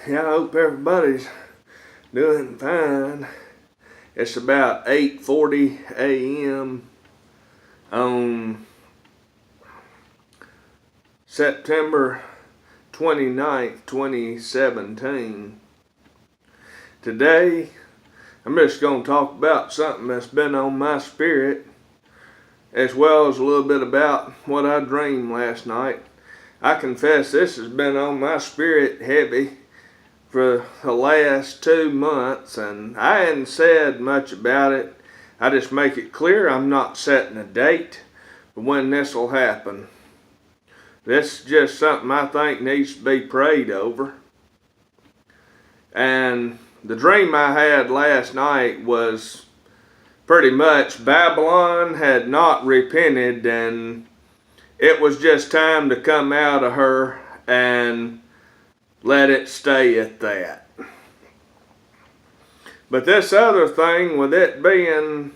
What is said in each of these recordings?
Yeah, I hope everybody's doing fine. It's about 8:40 a.m. on September 29th, 2017. Today, I'm just going to talk about something that's been on my spirit, as well as a little bit about what I dreamed last night. I confess this has been on my spirit heavy for the last 2 months, and I hadn't said much about it. I just make it clear I'm not setting a date for when this will happen. This is just something I think needs to be prayed over. And the dream I had last night was pretty much Babylon had not repented, and it was just time to come out of her and let it stay at that. But this other thing, with it being,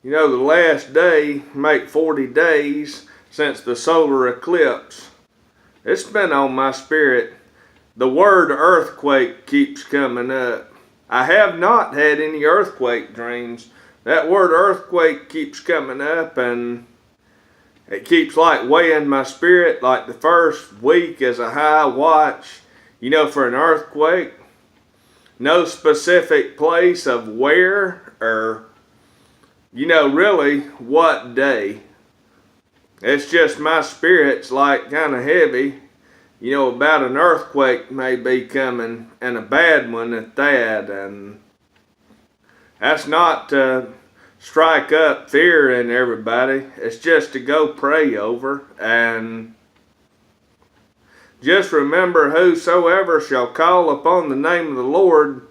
the last day, make 40 days since the solar eclipse, it's been on my spirit. The word earthquake keeps coming up. I have not had any earthquake dreams. That word earthquake keeps coming up, and it keeps like weighing my spirit. Like the first week is a high watch, for an earthquake. No specific place of where or, really what day. It's just my spirit's like kind of heavy, about an earthquake may be coming, and a bad one at that. And that's not to strike up fear in everybody. It's just to go pray over, and just remember, whosoever shall call upon the name of the Lord,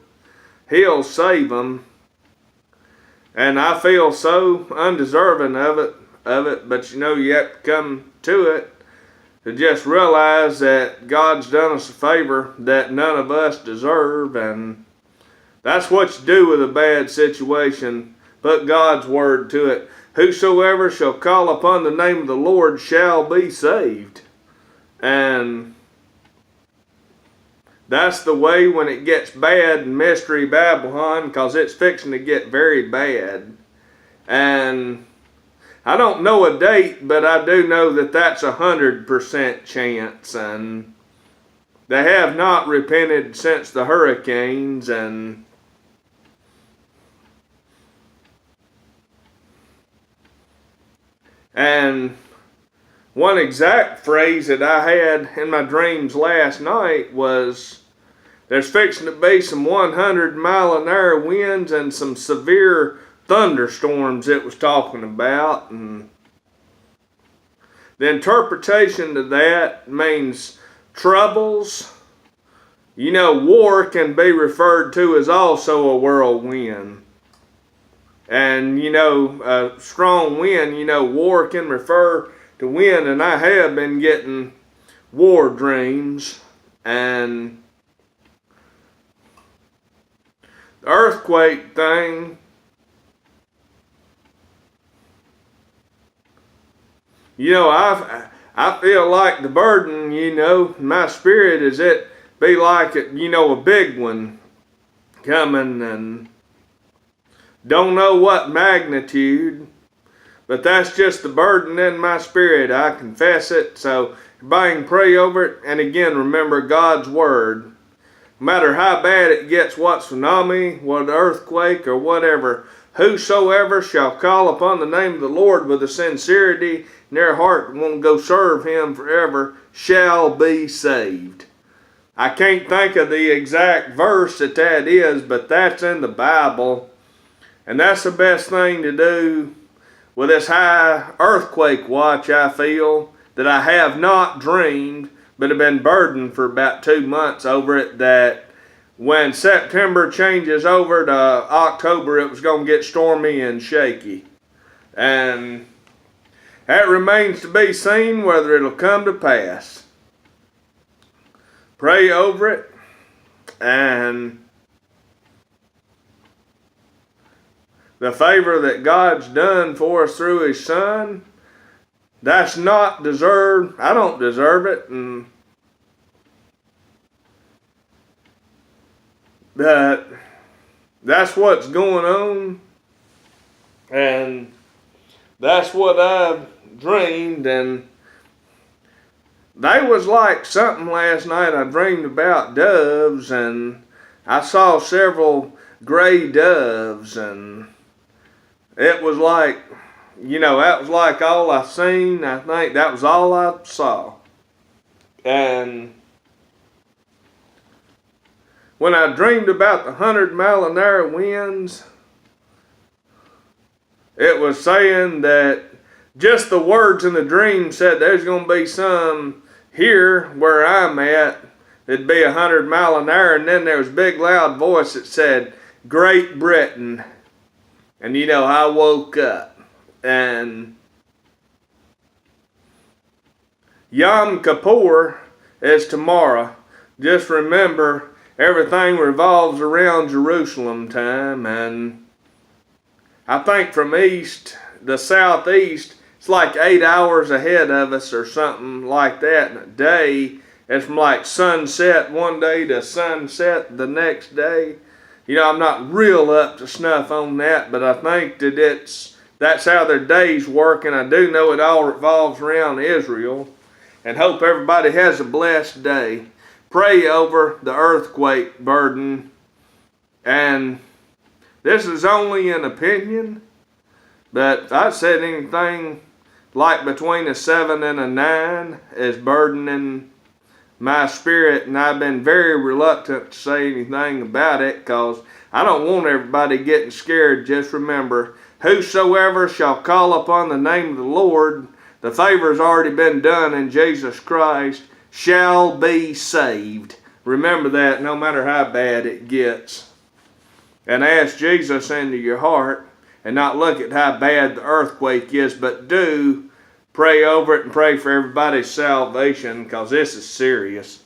he'll save them. And I feel so undeserving of it, but you have to come to it to just realize that God's done us a favor that none of us deserve. And that's what you do with a bad situation. Put God's word to it. Whosoever shall call upon the name of the Lord shall be saved. And that's the way when it gets bad in Mystery Babylon, because it's fixing to get very bad. And I don't know a date, but I do know that that's 100% chance. And they have not repented since the hurricanes, and one exact phrase that I had in my dreams last night was, there's fixing to be some 100-mile-an-hour winds and some severe thunderstorms it was talking about. And the interpretation to that means troubles. War can be referred to as also a whirlwind. And, a strong wind, war can refer to wind. And I have been getting war dreams. And the earthquake thing, I feel like the burden, my spirit is it be like it, a big one coming, and don't know what magnitude, but that's just the burden in my spirit. I confess it. So everybody can pray over it. And again, remember God's word. No matter how bad it gets, what tsunami, what earthquake, or whatever, whosoever shall call upon the name of the Lord with a sincerity in their heart and want to go serve him forever shall be saved. I can't think of the exact verse that is, but that's in the Bible. And that's the best thing to do with this high earthquake watch, I feel, that I have not dreamed, but have been burdened for about 2 months over it, that when September changes over to October, it was going to get stormy and shaky. And that remains to be seen whether it'll come to pass. Pray over it, and the favor that God's done for us through his son, that's not deserved. I don't deserve it, and But that's what's going on, and that's what I dreamed. And they was like something last night. I dreamed about doves, and I saw several gray doves, and it was like, that was like all I seen. I think that was all I saw. And when I dreamed about the 100-mile-an-hour winds, it was saying that just the words in the dream said there's going to be some here where I'm at. It'd be 100 mile an hour, and then there was a big loud voice that said, Great Britain. And I woke up, and Yom Kippur is tomorrow. Just remember, everything revolves around Jerusalem time, and I think from the southeast, it's like 8 hours ahead of us or something like that in a day. It's from like sunset one day to sunset the next day. I'm not real up to snuff on that, but I think that that's how their days work, and I do know it all revolves around Israel. And hope everybody has a blessed day. Pray over the earthquake burden. And this is only an opinion, but if I said anything like between a 7 and a 9 is burdening my spirit, and I've been very reluctant to say anything about it because I don't want everybody getting scared. Just remember, whosoever shall call upon the name of the Lord, the favor's already been done in Jesus Christ, shall be saved. Remember that no matter how bad it gets. And ask Jesus into your heart, and not look at how bad the earthquake is, but do pray over it and pray for everybody's salvation, because this is serious.